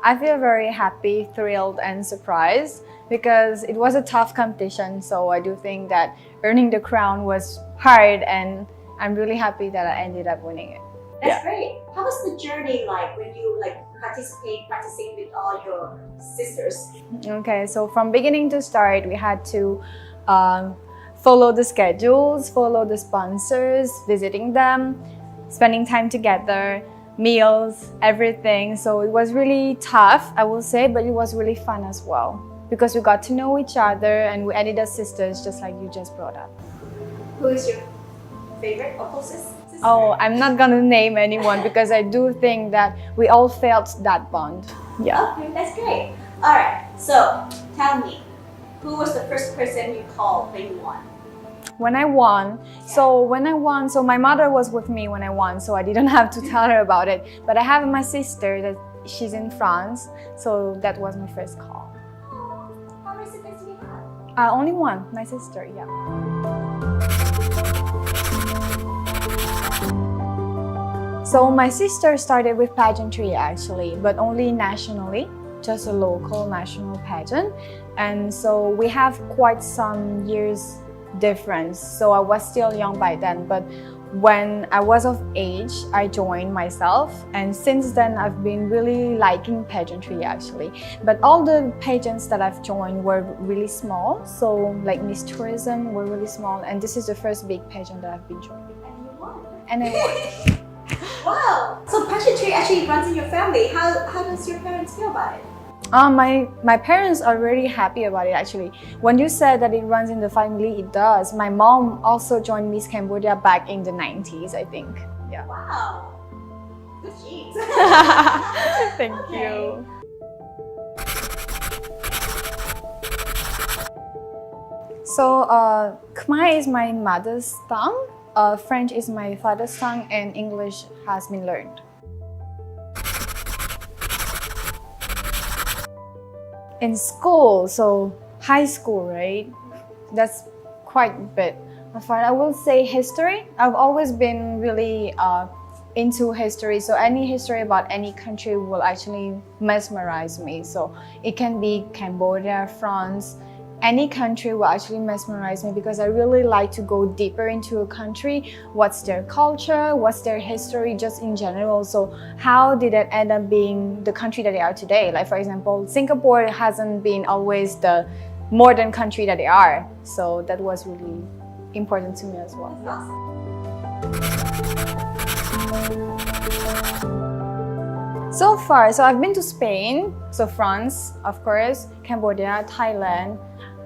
I feel very happy, thrilled, and surprised because it was a tough competition. So I do think that earning the crown was hard, and I'm really happy that I ended up winning it. That's great. How was the journey like when you practicing with all your sisters? Okay, so from beginning to start, we had to follow the schedules, follow the sponsors, visiting them, spending time together, meals, everything. So it was really tough, I will say, but it was really fun as well because we got to know each other and we ended as sisters, just like you just brought up. Who is your favorite or closest sister? Oh, I'm not gonna name anyone because I do think that we all felt that bond. Yeah. Okay, that's great. All right, so tell me, who was the first person you called when you won? When I won, so my mother was with me when I won, so I didn't have to tell her about it. But I have my sister that she's in France, so that was my first call. How many siblings do you have? Only one, my sister, yeah. So my sister started with pageantry actually, but only nationally, just a local national pageant. And so we have quite some years difference. So I was still young by then, but when I was of age, I joined myself. And since then, I've been really liking pageantry actually. But all the pageants that I've joined were really small. So like Miss Tourism were really small. And this is the first big pageant that I've been joining. And you won. And I won. Wow! So pageantry actually runs in your family. How does your parents feel about it? My parents are really happy about it actually. When you said that it runs in the family, it does. My mom also joined Miss Cambodia back in the 90s, I think. Yeah. Wow! Good genes. Thank Okay. you. So, Khmer is my mother's tongue, French is my father's tongue, and English has been learned. In school, so high school, right? That's quite a bit. I will say history. I've always been really into history, so any history about any country will actually mesmerize me. So it can be Cambodia, France, any country will actually mesmerize me because I really like to go deeper into a country. What's their culture? What's their history just in general? So how did it end up being the country that they are today? Like for example, Singapore hasn't been always the modern country that they are. So that was really important to me as well. So far, so I've been to Spain, so France, of course, Cambodia, Thailand.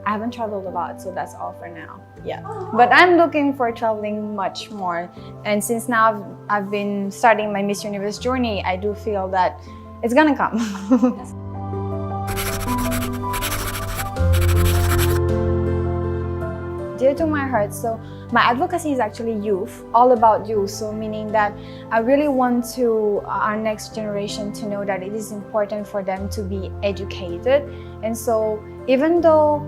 I haven't traveled a lot, so that's all for now. Yeah, but I'm looking for traveling much more. And since now I've been starting my Miss Universe journey, I do feel that it's gonna come. Dear to my heart, so my advocacy is actually youth, all about youth. So meaning that I really want to our next generation to know that it is important for them to be educated. And so even though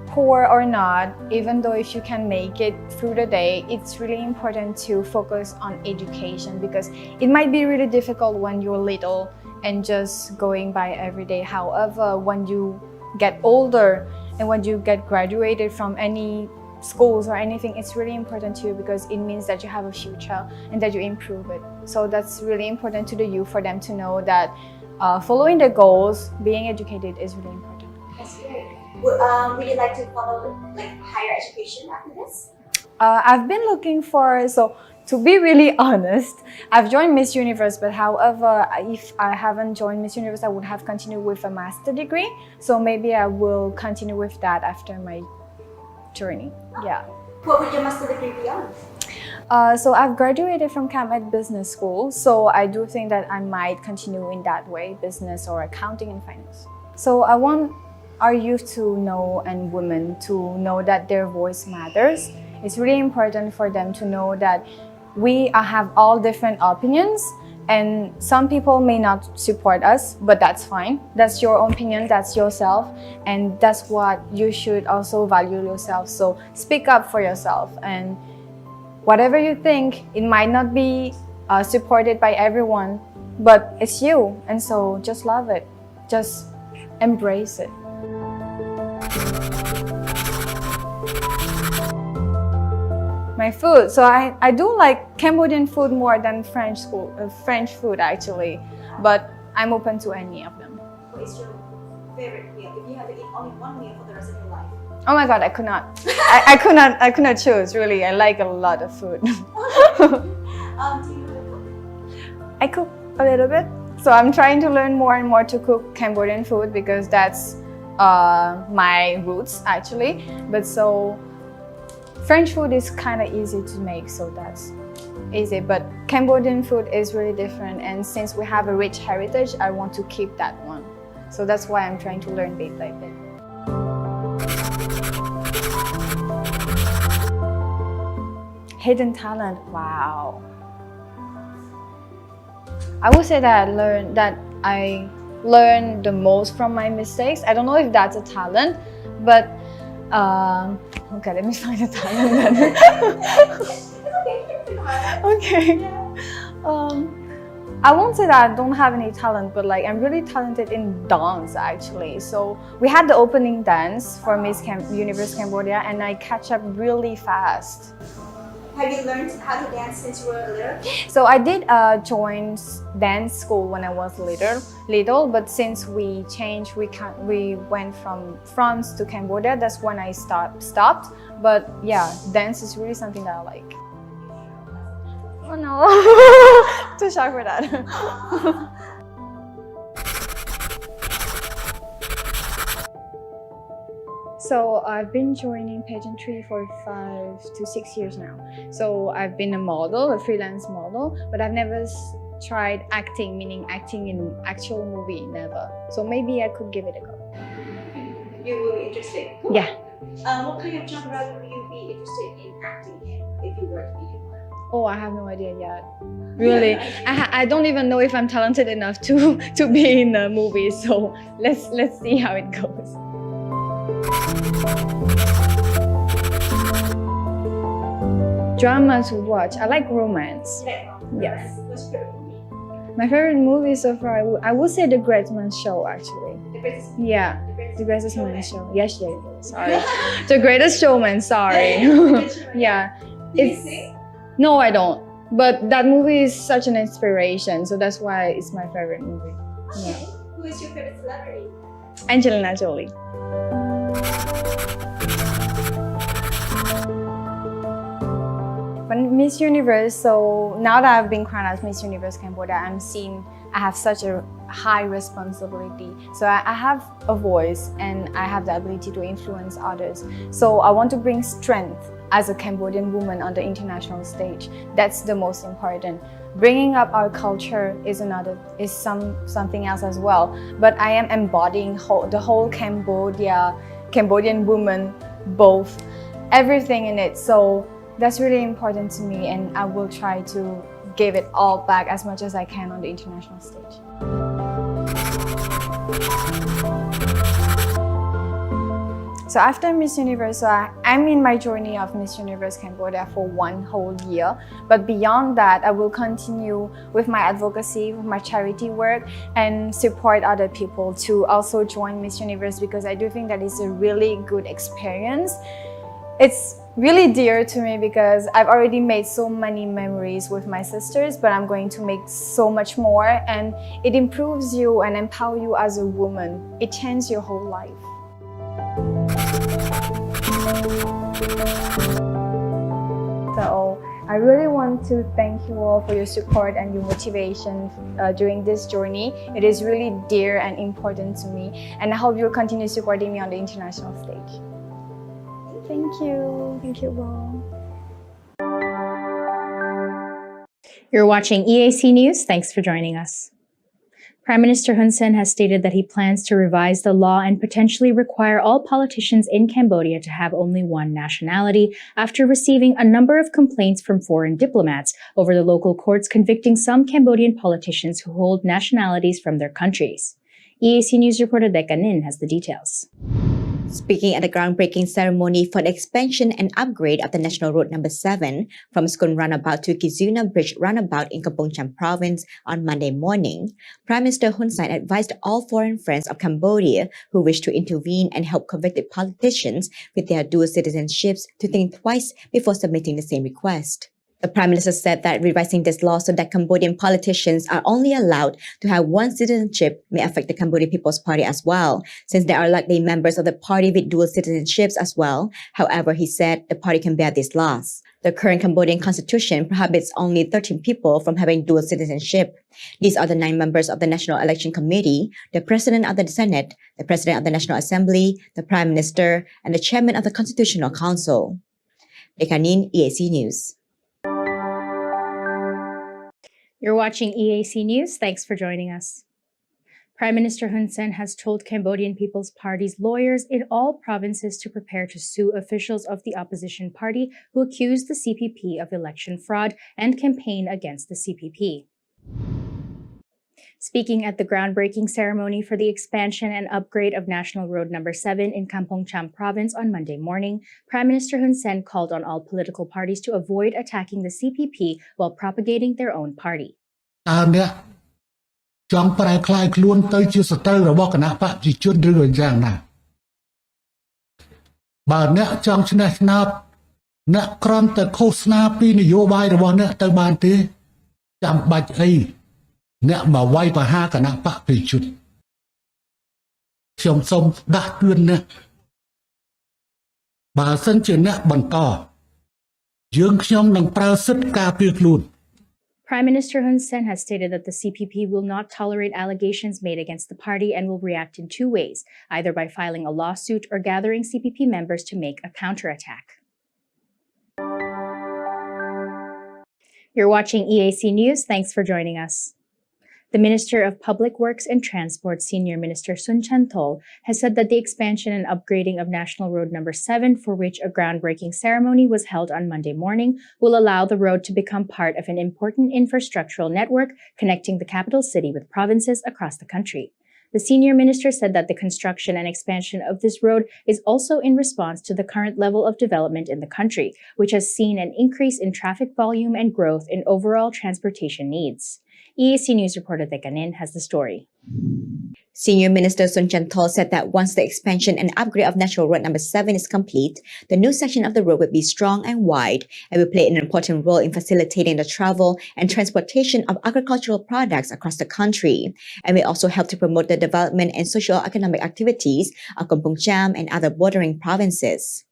poor or not, even though if you can make it through the day, it's really important to focus on education because it might be really difficult when you're little and just going by every day. However, when you get older and when you get graduated from any schools or anything, it's really important to you because it means that you have a future and that you improve it. So that's really important to the youth for them to know that following their goals, being educated is really important. That's great. Would you like to follow like higher education after this? I've been looking for, so to be really honest, I've joined Miss Universe, but however, if I haven't joined Miss Universe, I would have continued with a master degree. So maybe I will continue with that after my journey. Yeah. What would your master degree be on? So I've graduated from CAMED Business School, so I do think that I might continue in that way, business or accounting and finance. So I want our youth to know and women to know that their voice matters. It's really important for them to know that we have all different opinions and some people may not support us, but that's fine. That's your own opinion, that's yourself, and that's what you should also value yourself. So speak up for yourself, and whatever you think, it might not be supported by everyone, but it's you, and so just love it. just embrace it. My food, so I do like Cambodian food more than French food actually, but I'm open to any of them. What is your favorite meal? If you had to eat only one meal for the rest of your life. Oh my God, I could not. I could not choose. Really, I like a lot of food. Do you know how to cook? I cook a little bit, so I'm trying to learn more and more to cook Cambodian food because that's my roots actually. But so French food is kind of easy to make, so that's easy. But Cambodian food is really different, and since we have a rich heritage, I want to keep that one. So that's why I'm trying to learn bit by bit. Hidden talent, wow. I would say that I learned the most from my mistakes. I don't know if that's a talent, but okay, let me find a talent then. Okay. I won't say that I don't have any talent, but like I'm really talented in dance actually. So we had the opening dance for Miss Universe Cambodia, and I catch up really fast. Have you learned how to dance since you were little? So I did join dance school when I was little, but since we changed, we went from France to Cambodia. That's when I stopped. But yeah, dance is really something that I like. Oh no, too shy for that. So I've been joining pageantry for 5 to 6 years now. So I've been a model, a freelance model, but I've never tried acting, meaning acting in actual movie, never. So maybe I could give it a go. You will be interested. Cool. Yeah. What kind of genre would you be interested in acting in if you were to be in one? Oh, I have no idea yet. Really, I don't even know if I'm talented enough to be in a movie. So let's see how it goes. Drama to watch. I like romance. Yes. What's your favorite movie? My favorite movie so far, I would say The Greatest Man Show actually. The Greatest. Yeah, The Greatest Man Show. Yes, sorry. The Greatest Showman. Sorry. Yeah. Do you sing? No, I don't. But that movie is such an inspiration, so that's why it's my favorite movie. Okay. Yeah. Who is your favorite celebrity? Angelina Jolie. But Miss Universe, so now that I've been crowned as Miss Universe Cambodia, I have such a high responsibility. So I have a voice and I have the ability to influence others. So I want to bring strength as a Cambodian woman on the international stage. That's the most important. Bringing up our culture is something else as well. But I am embodying the whole Cambodian woman, both, everything in it. So that's really important to me, and I will try to give it all back as much as I can on the international stage. So after Miss Universe, I'm in my journey of Miss Universe Cambodia for 1 whole year. But beyond that, I will continue with my advocacy, with my charity work, and support other people to also join Miss Universe, because I do think that it's a really good experience. It's really dear to me because I've already made so many memories with my sisters, but I'm going to make so much more, and it improves you and empowers you as a woman. It changes your whole life. So I really want to thank you all for your support and your motivation during this journey. It is really dear and important to me, and I hope you'll continue supporting me on the international stage. Thank you. Thank you all. You're watching EAC News. Thanks for joining us. Prime Minister Hun Sen has stated that he plans to revise the law and potentially require all politicians in Cambodia to have only one nationality after receiving a number of complaints from foreign diplomats over the local courts convicting some Cambodian politicians who hold nationalities from their countries. EAC News reporter Deka Nin has the details. Speaking at the groundbreaking ceremony for the expansion and upgrade of the National Road Number 7 from Skun Runabout to Kizuna Bridge Runabout in Kampong Cham Province on Monday morning, Prime Minister Hun Sen advised all foreign friends of Cambodia who wish to intervene and help convicted politicians with their dual citizenships to think twice before submitting the same request. The Prime Minister said that revising this law so that Cambodian politicians are only allowed to have one citizenship may affect the Cambodian People's Party as well, since there are likely members of the party with dual citizenships as well. However, he said the party can bear these laws. The current Cambodian constitution prohibits only 13 people from having dual citizenship. These are the 9 members of the National Election Committee, the President of the Senate, the President of the National Assembly, the Prime Minister, and the Chairman of the Constitutional Council. Dekanin, EAC News. You're watching EAC News. Thanks for joining us. Prime Minister Hun Sen has told Cambodian People's Party's lawyers in all provinces to prepare to sue officials of the opposition party who accuse the CPP of election fraud and campaign against the CPP. Speaking at the groundbreaking ceremony for the expansion and upgrade of National Road Number 7 in Kampong Cham Province on Monday morning, Prime Minister Hun Sen called on all political parties to avoid attacking the CPP while propagating their own party. ចង់ប្រែคล้ายខ្លួនទៅជាសត្រូវរបស់គណៈបព្វជិជនឬក៏យ៉ាងណាបើអ្នកចង់ឆ្នះឆ្នោតអ្នកគ្រាន់តែឃោសនាពីនយោបាយរបស់អ្នកទៅបានទេចាំបាច់អីអ្នកមកវាយប្រហារគណៈបព្វជិជនខ្ញុំសូមដាស់តឿនអ្នកបើសិនជាអ្នកបន្តយើងខ្ញុំនឹងប្រើសិទ្ធិការពារខ្លួន Prime Minister Hun Sen has stated that the CPP will not tolerate allegations made against the party and will react in 2 ways, either by filing a lawsuit or gathering CPP members to make a counterattack. You're watching EAC News. Thanks for joining us. The Minister of Public Works and Transport, Senior Minister Sun Chantol, has said that the expansion and upgrading of National Road Number 7, for which a groundbreaking ceremony was held on Monday morning, will allow the road to become part of an important infrastructural network connecting the capital city with provinces across the country. The senior minister said that the construction and expansion of this road is also in response to the current level of development in the country, which has seen an increase in traffic volume and growth in overall transportation needs. EAC News reporter Dekanin has the story. Senior Minister Sun Chantol said that once the expansion and upgrade of National Road Number 7 is complete, the new section of the road will be strong and wide and will play an important role in facilitating the travel and transportation of agricultural products across the country, and will also help to promote the development and socio-economic activities of Kampong Cham and other bordering provinces.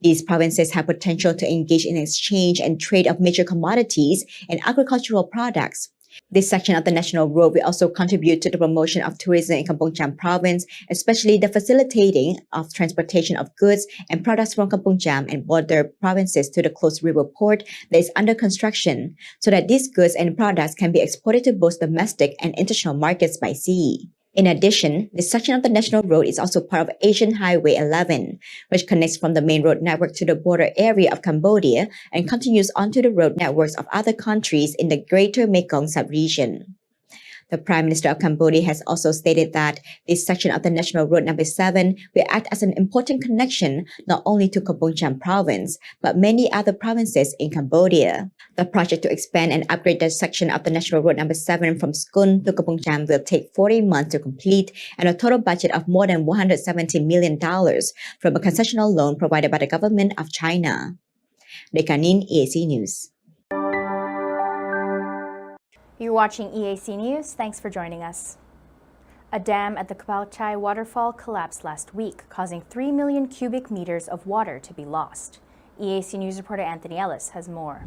These provinces have potential to engage in exchange and trade of major commodities and agricultural products. This section of the national road will also contribute to the promotion of tourism in Kampong Cham province, especially the facilitating of transportation of goods and products from Kampong Cham and border provinces to the closed river port that is under construction, so that these goods and products can be exported to both domestic and international markets by sea. In addition, this section of the national road is also part of Asian Highway 11, which connects from the main road network to the border area of Cambodia and continues onto the road networks of other countries in the Greater Mekong sub-region. The Prime Minister of Cambodia has also stated that this section of the National Road Number 7 will act as an important connection not only to Kampong Cham province, but many other provinces in Cambodia. The project to expand and upgrade the section of the National Road Number 7 from Skun to Kampong Cham will take 40 months to complete and a total budget of more than $170 million from a concessional loan provided by the government of China. Dekanin, EAC News. You're watching EAC News. Thanks for joining us. A dam at the Kapao Chai waterfall collapsed last week, causing 3 million cubic meters of water to be lost. EAC News reporter Anthony Ellis has more.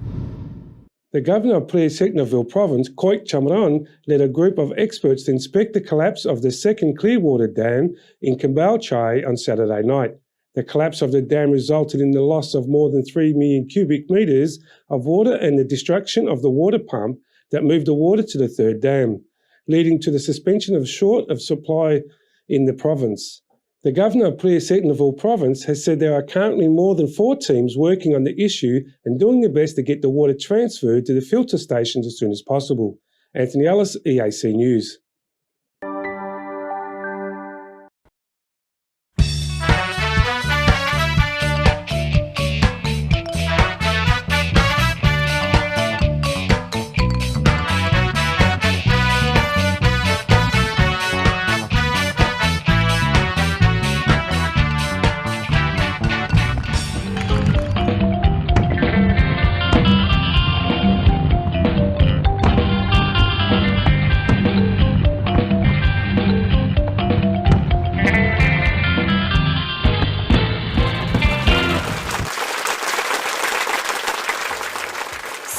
The governor of Plea Seknaville province, Koik Chamran, led a group of experts to inspect the collapse of the second Clearwater Dam in Kapao Chai on Saturday night. The collapse of the dam resulted in the loss of more than 3 million cubic meters of water and the destruction of the water pump that moved the water to the third dam, leading to the suspension of short of supply in the province. The governor of Plea Seknaville province has said there are currently more than 4 teams working on the issue and doing their best to get the water transferred to the filter stations as soon as possible. Anthony Ellis, EAC News.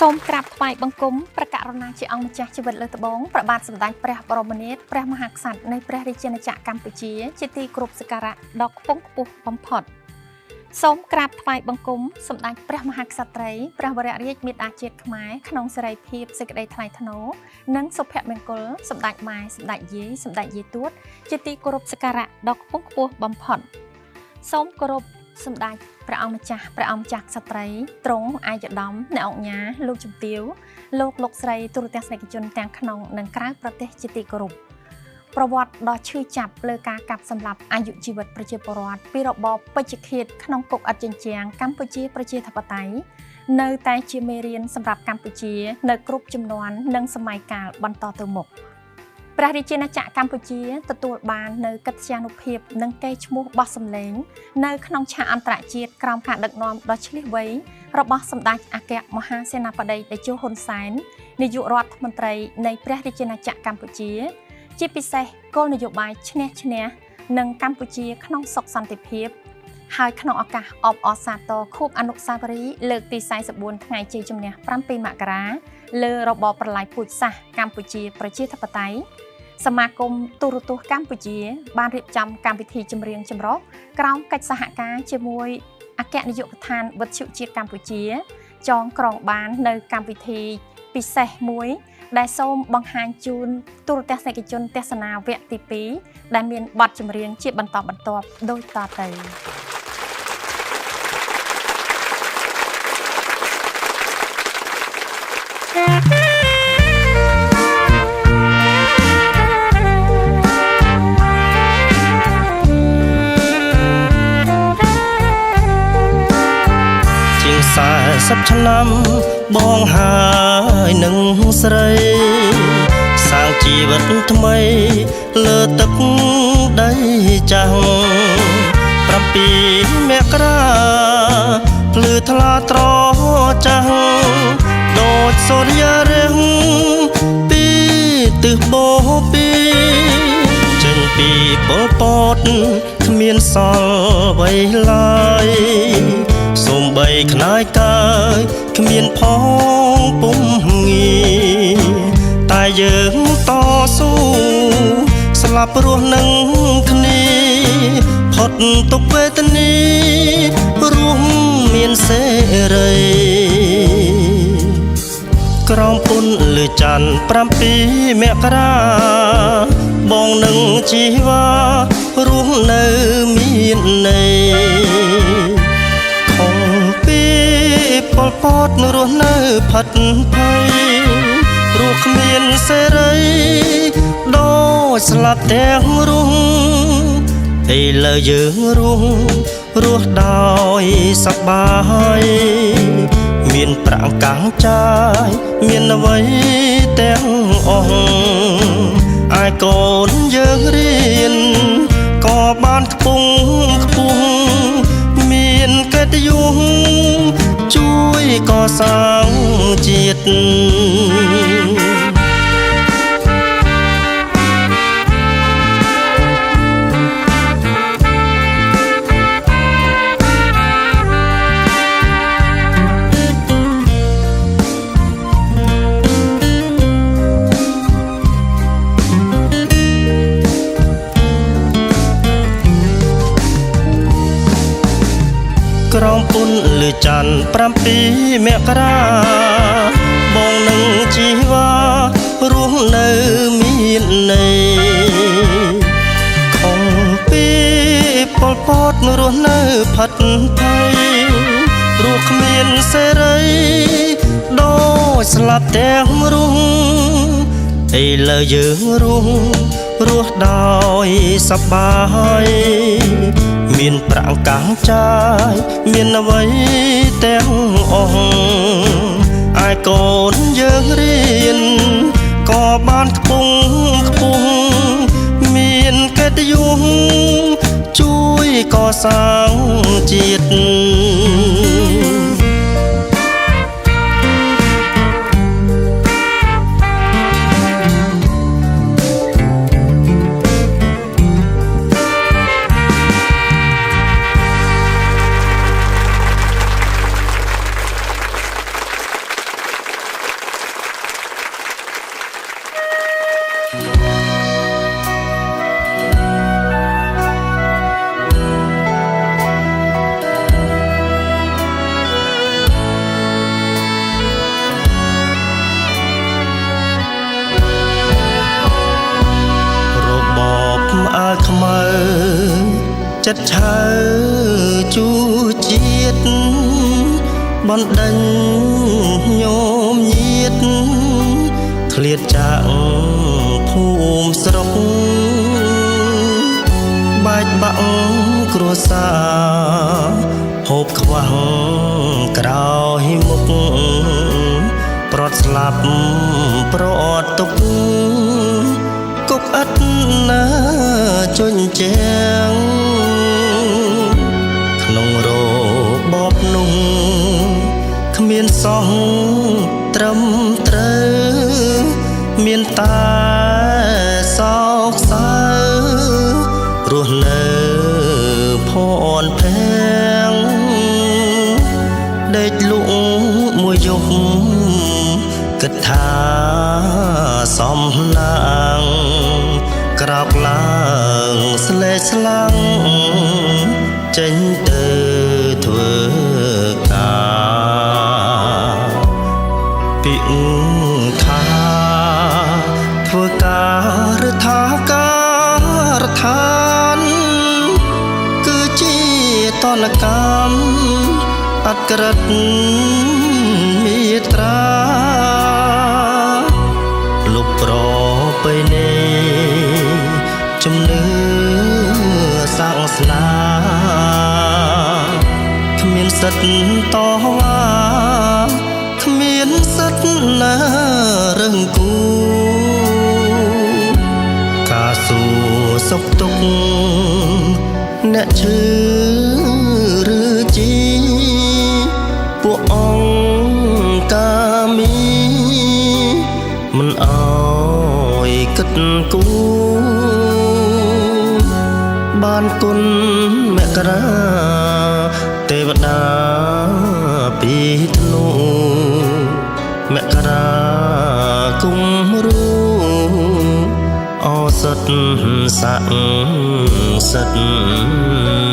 សូមក្រាបថ្វាយបង្គំព្រះករុណាជាអង្គម្ចាស់ជីវិតលើត្បូងព្រះបាទសម្ដេចព្រះបរមនាថព្រះមហាក្សត្រនៃព្រះរាជាណាចក្រកម្ពុជាជាទីគោរពសក្ការៈដ៏ខ្ពង់ខ្ពស់បំផុតសូមក្រាបថ្វាយបង្គំសម្ដេចព្រះមហាក្សត្រីព្រះវររាជមេត្តាជាតិខ្មែរក្នុងសេរីភាពសេចក្តីថ្លៃថ្នូរនិងសុភមង្គលសម្ដេចម៉ែសម្ដេចយាយសម្ដេចយាយទួតជាទីគោរពសក្ការៈដ៏ខ្ពង់ខ្ពស់បំផុតសូមគោរពសម្ដេចព្រះអង្គម្ចាស់ក្សត្រីទ្រង់អាយដាមអ្នកអង្គញាលោកជំទាវលោកស្រីទូរទស្សនិកជនទាំងក្នុងនិងក្រៅប្រទេសជាទីគោរពប្រវត្តិដ៏ឈឺចាប់លើការកាប់សម្លាប់អាយុជីវិតប្រជាពលរដ្ឋពីរបបពេជ្ឈឃាតក្នុងគុកឥតចិញ្ចៀងកម្ពុជាប្រជាធិបតេយ្យនៅតែជាមេរៀនសម្រាប់កម្ពុជានៅគ្រប់ជំនាន់និងសម័យកាលបន្តទៅមុខព្រះរាជាណាចក្រកម្ពុជាទទួលបាននូវកិត្យានុភាពនិងកេរ្តិ៍ឈ្មោះបោះសម្លេងនៅក្នុងឆាកអន្តរជាតិក្រោមការដឹកនាំដ៏ឈ្លាសវៃរបស់សម្ដេចអគ្គមហាសេនាបតីតេជោហ៊ុនសែននាយករដ្ឋមន្ត្រីនៃព្រះរាជាណាចក្រកម្ពុជាជាពិសេសគោលនយោបាយឈ្នះនិងកម្ពុជាក្នុងសុខសន្តិភាពហើយក្នុងឱកាសអបអរសាទរខួបអនុស្សាវរីយ៍លើកទី44ថ្ងៃជ័យជំនះ7មករាលើរបបប្រល័យពូជសាសន៍កម្ពុជាប្រជាធិបតេយ្យសមាគមទូរទស្សន៍កម្ពុជាបានរៀបចំកម្មវិធីចម្រៀងចម្រុះក្រោមកិច្ចសហការជាមួយអគ្គនាយកដ្ឋានវិទ្យុជាតិកម្ពុជាចងក្រងបាននៅកម្មវិធីពិសេសមួយដែលសូមបង្ហាញជូនទូរទស្សនិកជនទស្សនាវគ្គទី2ដែលមានបទចម្រៀងជាបន្តបន្ទាប់ដូចតទៅ40ឆ្នាំបងហើយនឹងស្រីសាងជីវិតថ្មីលើទឹកដីចាំង7មករាភ្លឺថ្លាត្រចាំងដូចសូរ្យរាំងពីទិសបូពីចេញពីពលពតគ្មានសល់អ្វីឡើយសូម្បីខ្នាយកាយគ្មានផងពុំងាតែយើងតស៊ូស្លាប់រស់នឹងគ្នាផុតទុក្ខវេទនារួមមានសេរីក្រោមពុនលើច័ន្ទ7មករាបងនឹងជីវ៉ារស់នៅមានន័យពលពតរស់នៅផិតភ័យរស់គ្មានសេរីដូចស្លាប់ទាំងរស់ឥឡូវយើងរស់ដោយសប្បាយមានប្រាក់កាំងចាយមានអ្វីទាំងអស់អាយកូនយើងរៀនក៏បានខ្ពង់ខ្ពស់មានកិត្តិយសជួយកសាងជាតិក្រោមពុនលើច័ន្ទ7មករាបងនឹងជីវ៉ារស់នៅមានន័យខំពីពលពតរស់នៅផិតភ័យរស់គ្មានសេរីដូចស្លាប់ទាំងរស់ឥឡូវយើងរស់ដោយសប្បាយមានប្រាក់កាំងចាយមានអ្វីទាំងអស់អាយកូនយើងរៀនក៏បានខ្ពង់ខ្ពស់មានកិត្តិយសជួយកសាងជាតិ ចិត្តឆៅជួជាតិបណ្ដេញញោមញាតឃ្លាតចាក់ភូមិស្រុកបែកបាក់គ្រួសារហូបខ្វះក្រោយមុខប្រត់ស្លាប់ប្រអត់ទុកគុកអត់ណាជញ្ជាំងក្នុងរបបនោះគ្មានសោះត្រឹមត្រូវមានតែសោកសៅរស់នៅភ័ន្តភាំងដេកលក់មួយយប់គិតថាសំណាងក្រោកឡើងស្លេកស្លាំងចេញទៅធ្វើការពីថាធ្វើការឬថាការដ្ឋានគឺជាតនកម្មអត់ក្រិតមេត្រាលុបប្របីនេះជំនឿសាសនាគ្មានសិទ្ធិតវ៉ាគ្មានសិទ្ធិណារឹងគូការសួរសុខទុក្ខអ្នកឈឺឬជីពួកអង្គការមីមិនអោយគិតគូបានគុណមករាទេវតាពីធ្នូមករាគុំរូអសិតស័ក្តិសិទ្ធ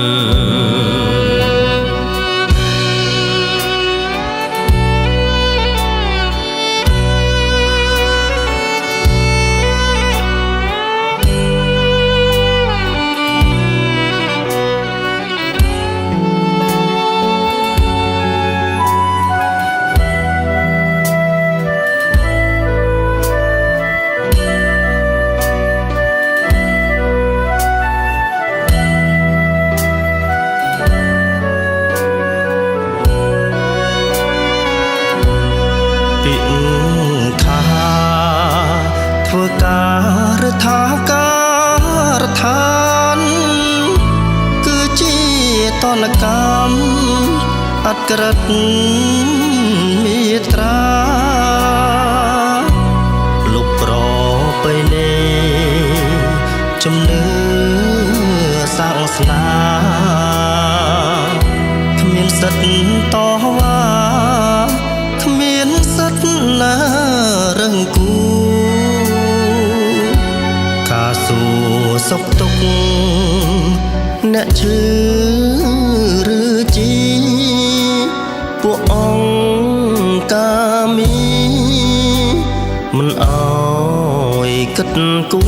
ធ្វើការឬថាការដ្ឋានគឺជាតនកម្មអត់ក្រិតមេត្រាលុបប្របីនេះជំនឿសាសនាគ្មានសិទ្ធិតវ៉ាគ្មានសិទ្ធិណារឹងគូការសួរសុខទុក្ខអ្នកឈឺឬជីពួកអង្គការមីមិនអោយគិតគូ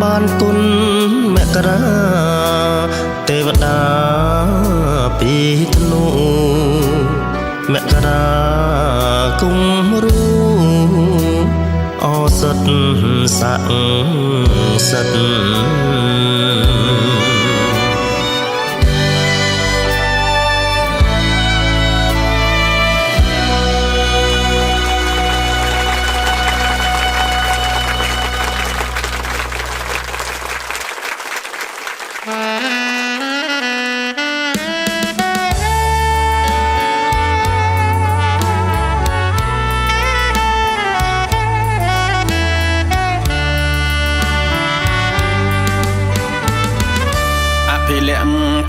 បានគុណមករាទេវតាពីធ្នូមករាគុំរូអសិតស័ក្តិសិទ្ធ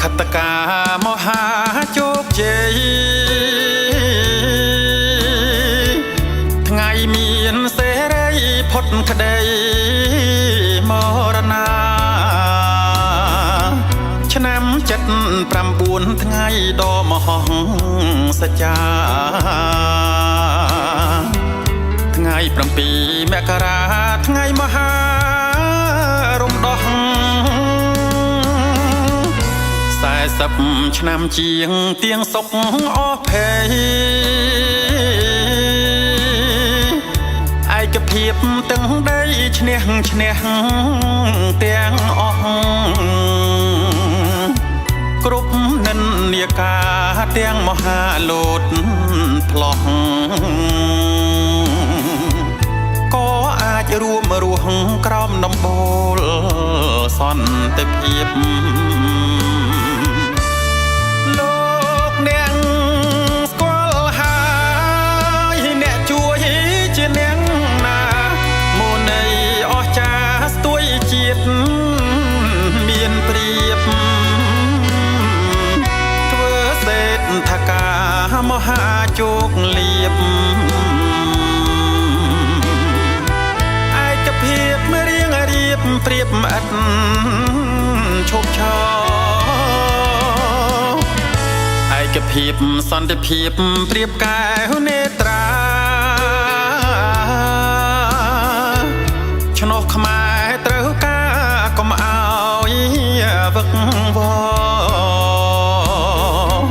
ខត្តការមហាជោគជ័យថ្ងៃមានសេរីផុតក្តីមរណាឆ្នាំ79ថ្ងៃដ៏មហោសច្ចាថ្ងៃ7មករាថ្ងៃមហារំដោះ 40 ឆ្នាំជាងទៀងសុកអស់ភ័យឯកភាពទាំងដីឈ្នះទាំងអស់គ្រប់និន្នាការទាំងមហាលោតផ្លោះក៏អាចរួមរស់ក្រោមដំបូលសន្តិភាពលោកអ្នកស្គាល់ហើយអ្នកជួយជាអ្នកណាមុននៃអស្ចារ្យស្ទួយជាតិមានព្រៀបធ្វើសេដ្ឋការមហាជោគលាភភាពរៀងរៀបប្រៀបឥតឈប់ឈរឯកភាពសន្តិភាពប្រៀបកែវនេត្រាឆ្នោតខ្មែរត្រូវការកុំអោយវឹកវរ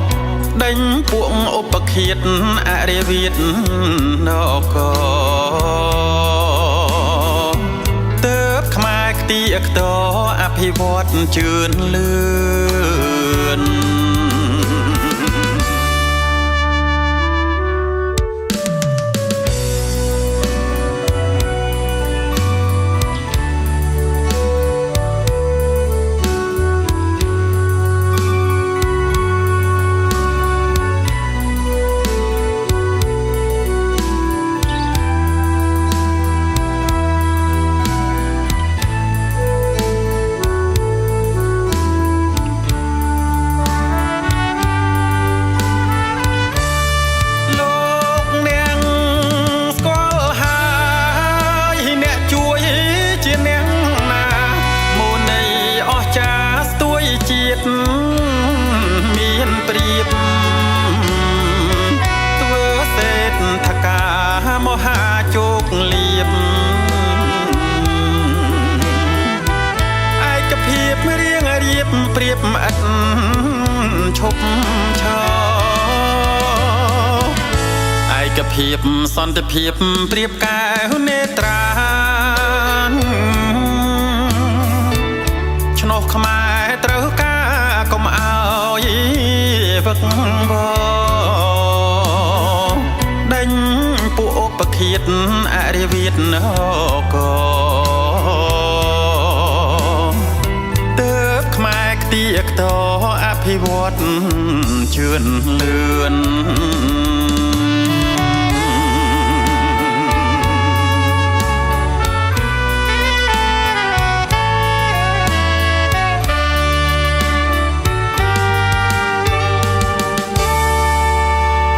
ដេញពួកឧបឃាតអរិវិតនគរទីអក្តរអភិវឌ្ឍជឿនលឿនមានព្រៀបធ្វើសេដ្ឋការមហាជោគលាភឯកភាពរៀងរៀបប្រៀបឥតឈប់ឈរឯកភាពសន្តិភាពប្រៀបកែវនេត្រាឆ្នោតខ្មែរត្រូវការកុំអោយវឹកវរដេញពួកឧបឃាតអរិវិតនគរទើបខ្មែរខ្ទីអក្តរអភិវឌ្ឍជឿនលឿន